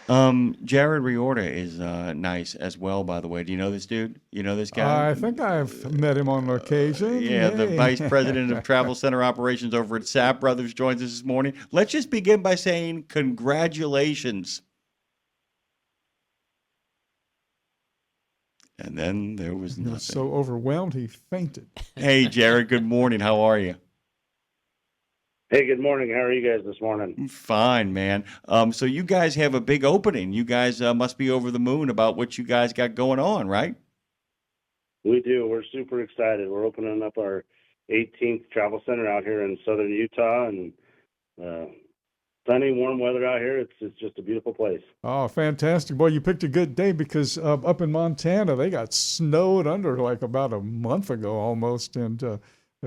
Jared Riorda is nice as well, by the way. Do you know this dude? You know this guy? I think I've met him on occasion. Yeah, the Hey. vice president of travel center operations over at Sapp Brothers joins us this morning. Let's just begin by saying congratulations. And then there was He was nothing. so overwhelmed he fainted. Hey, Jared, good morning. How are you? Hey, good morning. How are you guys this morning? Fine, man. So you guys have a big opening. You guys must be over the moon about what you guys got going on, right? We do. We're super excited. We're opening up our 18th travel center out here in southern Utah, and uh, sunny, warm weather out here. It's just a beautiful place. Oh, fantastic. Boy, you picked a good day because up in Montana, they got snowed under like about a month ago almost, and the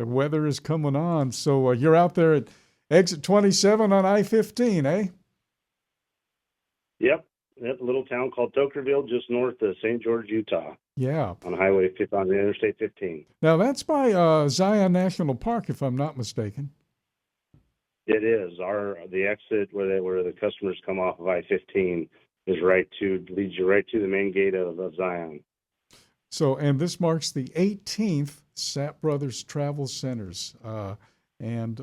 weather is coming on. So you're out there at exit 27 on I-15, eh? Yep. Yep. A little town called Tokerville, just north of St. George, Utah, Yeah. on on the Interstate 15. Now, that's by Zion National Park, if I'm not mistaken. It is the exit where the customers come off of I-15 is leads you right to the main gate of Zion. So, and this marks the 18th Sapp Brothers Travel Centers. And,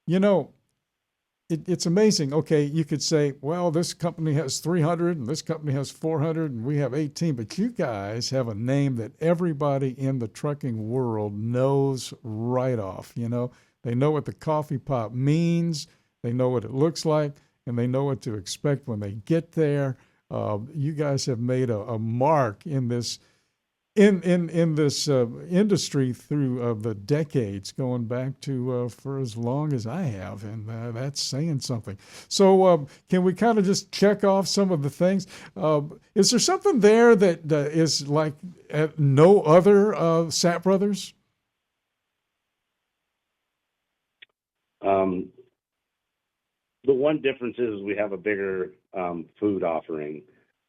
you know, it's amazing. Okay, you could say, well, this company has 300 and this company has 400 and we have 18, but you guys have a name that everybody in the trucking world knows right off. You know, they know what the coffee pot means, they know what it looks like, and they know what to expect when they get there. You guys have made a mark in this in this industry through the decades, going back to for as long as I have, and that's saying something. So can we kind of just check off some of the things? Is there something there that is like at no other Sapp Brothers? The one difference is we have a bigger food offering.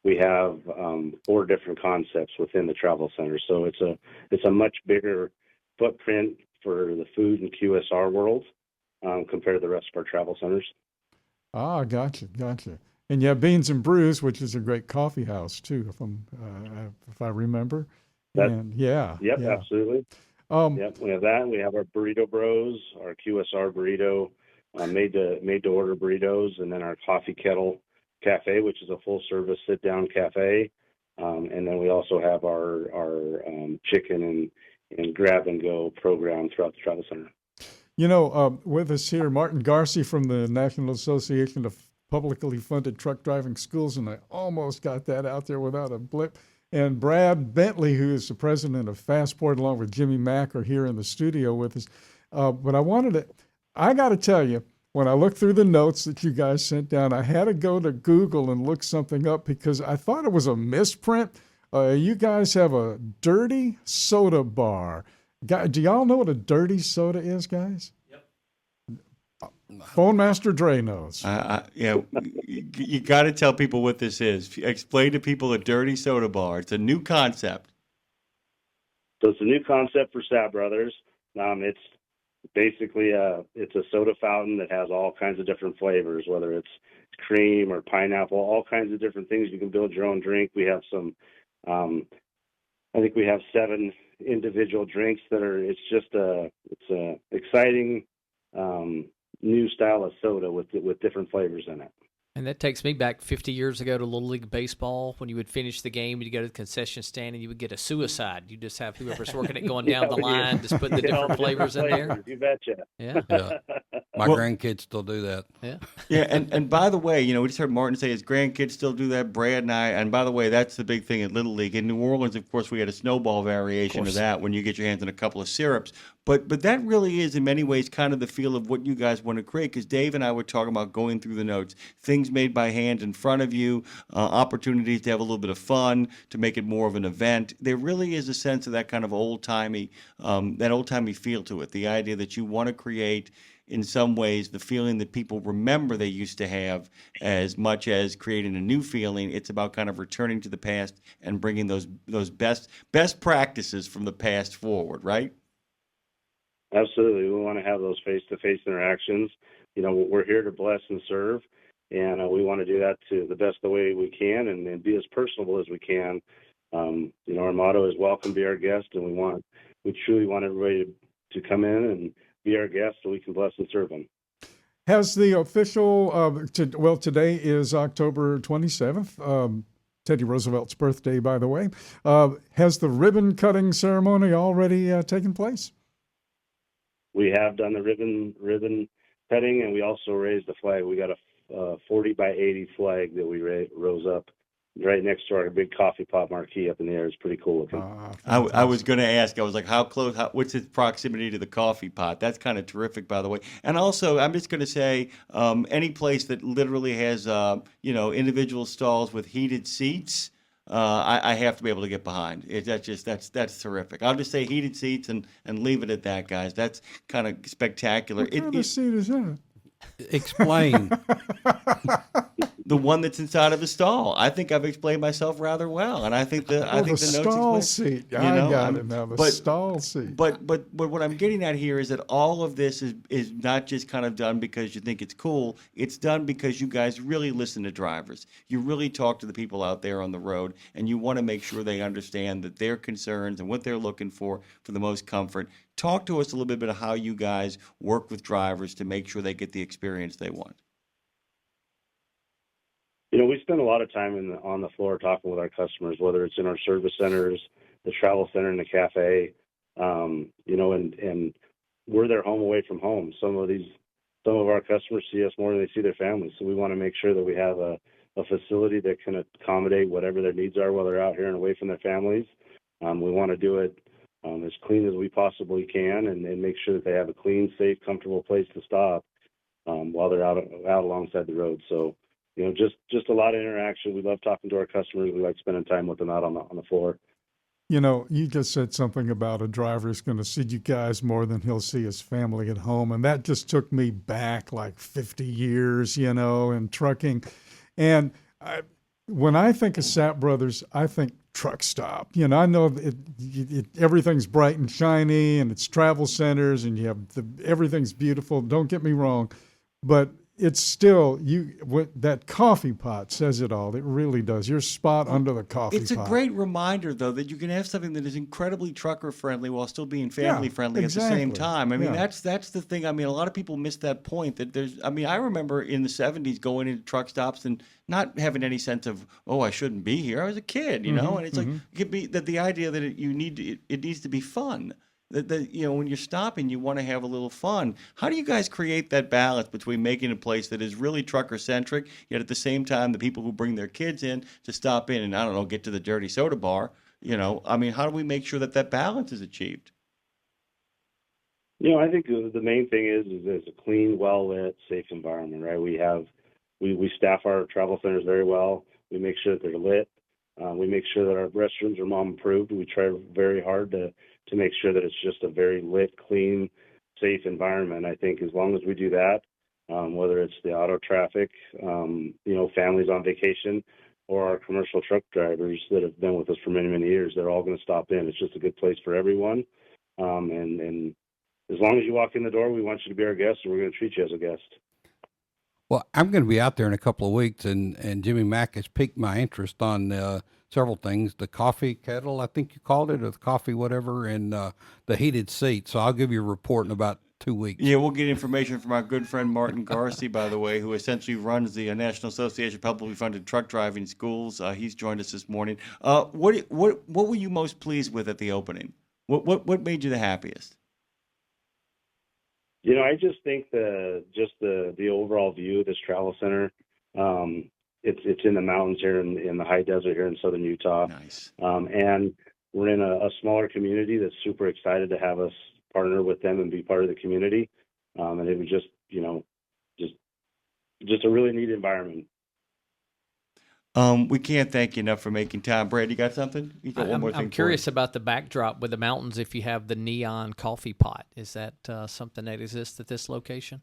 We have 4 different concepts within the travel center, so it's a much bigger footprint for the food and QSR world compared to the rest of our travel centers. Ah, gotcha. And you have Beans and Brews, which is a great coffee house too, if I remember. And Yep, yeah. absolutely. Um, Yep, we have that. We have our Burrito Bros, our QSR burrito, made to order burritos, and then our Coffee Kettle Cafe, which is a full service sit down cafe, and then we also have our chicken and grab and go program throughout the travel center. You know, with us here, Martin Garcia from the National Association of Publicly Funded Truck Driving Schools, and I almost got that out there without a blip. And Brad Bentley, who is the president of Fastport, along with Jimmy Mack, are here in the studio with us. But I got to tell you, when I looked through the notes that you guys sent down, I had to go to Google and look something up because I thought it was a misprint. You guys have a dirty soda bar. Do y'all know what a dirty soda is, guys? Yep. Phone Master Dre knows. Yeah, you got to tell people what this is. Explain to people a dirty soda bar. It's a new concept. So it's a new concept for Sapp Brothers. It's basically it's a soda fountain that has all kinds of different flavors, whether it's cream or pineapple, all kinds of different things. You can build your own drink. We have some, I think we have 7 individual drinks that are. It's a exciting new style of soda with different flavors in it. And that takes me back 50 years ago to Little League Baseball. When you would finish the game, you'd go to the concession stand and you would get a suicide. You just have whoever's working it going down the line, just putting the different flavors in there. You betcha. Yeah. My grandkids still do that. Yeah. Yeah, and by the way, we just heard Martin say his grandkids still do that, Brad and I. And by the way, that's the big thing at Little League. In New Orleans, of course, we had a snowball variation of that when you get your hands on a couple of syrups. But that really is, in many ways, kind of the feel of what you guys want to create. Because Dave and I were talking about going through the notes, things made by hand in front of you, opportunities to have a little bit of fun, to make it more of an event. There really is a sense of that kind of old-timey feel to it. The idea that you want to create, in some ways, the feeling that people remember they used to have, as much as creating a new feeling. It's about kind of returning to the past and bringing those best practices from the past forward, right? Absolutely. We want to have those face-to-face interactions. We're here to bless and serve. and we want to do that to the best the way we can, and be as personable as we can. Our motto is "Welcome, be our guest," and we truly want everybody to come in and be our guest, so we can bless and serve them. Has the official, today is October 27th, Teddy Roosevelt's birthday, by the way. Has the ribbon cutting ceremony already taken place? We have done the ribbon cutting, and we also raised the flag. We got a 40 by 80 flag that we rose up right next to our big coffee pot marquee up in the air. It's pretty cool looking. I was going to ask, I was like, how close, what's its proximity to the coffee pot? That's kind of terrific, by the way. And also, I'm just going to say, any place that literally has, individual stalls with heated seats, I have to be able to get behind. That's terrific. I'll just say heated seats and leave it at that, guys. That's kind of spectacular. What kind of seat is that? Explain. The one that's inside of a stall. I think I've explained myself rather well, and I think the notes stall explain, seat. I got it now. The stall seat. But what I'm getting at here is that all of this is not just kind of done because you think it's cool. It's done because you guys really listen to drivers. You really talk to the people out there on the road, and you want to make sure they understand that their concerns and what they're looking for the most comfort. Talk to us a little bit about how you guys work with drivers to make sure they get the experience they want. We spend a lot of time on the floor talking with our customers, whether it's in our service centers, the travel center, and the cafe. And we're their home away from home. Some of our customers see us more than they see their families, so we want to make sure that we have a facility that can accommodate whatever their needs are while they're out here and away from their families. We want to do it as clean as we possibly can, and make sure that they have a clean, safe, comfortable place to stop while they're out alongside the road. So, just a lot of interaction. We love talking to our customers. We like spending time with them out on the floor. You just said something about a driver is going to see you guys more than he'll see his family at home, and that just took me back like 50 years, in trucking. And when I think of Sapp Brothers, I think truck stop. I know everything's bright and shiny, and it's travel centers, and you have everything's beautiful. Don't get me wrong, but it's still that coffee pot says it all. It really does. You're spot under the coffee pot. It's a great reminder, though, that you can have something that is incredibly trucker friendly while still being family friendly at the same time. I mean, that's the thing. I mean, a lot of people miss that point. I remember in the 70s going into truck stops and not having any sense of, I shouldn't be here. I was a kid, and it's like it could be that the idea that it needs to be fun. That when you're stopping, you want to have a little fun. How do you guys create that balance between making a place that is really trucker-centric, yet at the same time the people who bring their kids in to stop in and, get to the dirty soda bar, how do we make sure that balance is achieved? I think the main thing is it's a clean, well-lit, safe environment, right? We staff our travel centers very well. We make sure that they're lit. We make sure that our restrooms are mom-approved. We try very hard to make sure that it's just a very lit, clean, safe environment. I think as long as we do that, whether it's the auto traffic, families on vacation, or our commercial truck drivers that have been with us for many, many years, they're all going to stop in. It's just a good place for everyone. And as long as you walk in the door, we want you to be our guest, and we're going to treat you as a guest. Well, I'm going to be out there in a couple of weeks, and Jimmy Mack has piqued my interest on several things: the coffee kettle, I think you called it, or the coffee whatever, and the heated seat. So I'll give you a report in about 2 weeks. Yeah, we'll get information from our good friend Martin Garcia, by the way, who essentially runs the National Association of Publicly Funded Truck Driving Schools. He's joined us this morning. What were you most pleased with at the opening? What made you the happiest? I just think the overall view of this travel center, it's in the mountains here in the high desert here in southern Utah. Nice. And we're in a smaller community that's super excited to have us partner with them and be part of the community. And it was just a really neat environment. We can't thank you enough for making time. Brad, you got something? You got one more thing? I'm curious about the backdrop with the mountains. If you have the neon coffee pot, is that something that exists at this location?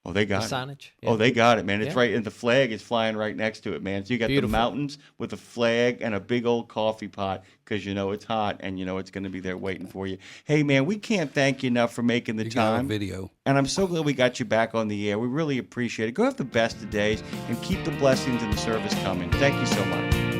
Oh, they got the it. signage? Oh, they got it, man. It's Yeah. right, and the flag is flying right next to it, man. So you got Beautiful. the mountains with a flag and a big old coffee pot because you know it's hot and you know it's going to be there waiting for you. Hey, man, we can't thank you enough for making the You got a time. video. And I'm so glad we got you back on the air. We really appreciate it. Go have the best of days and keep the blessings and the service coming. Thank you so much.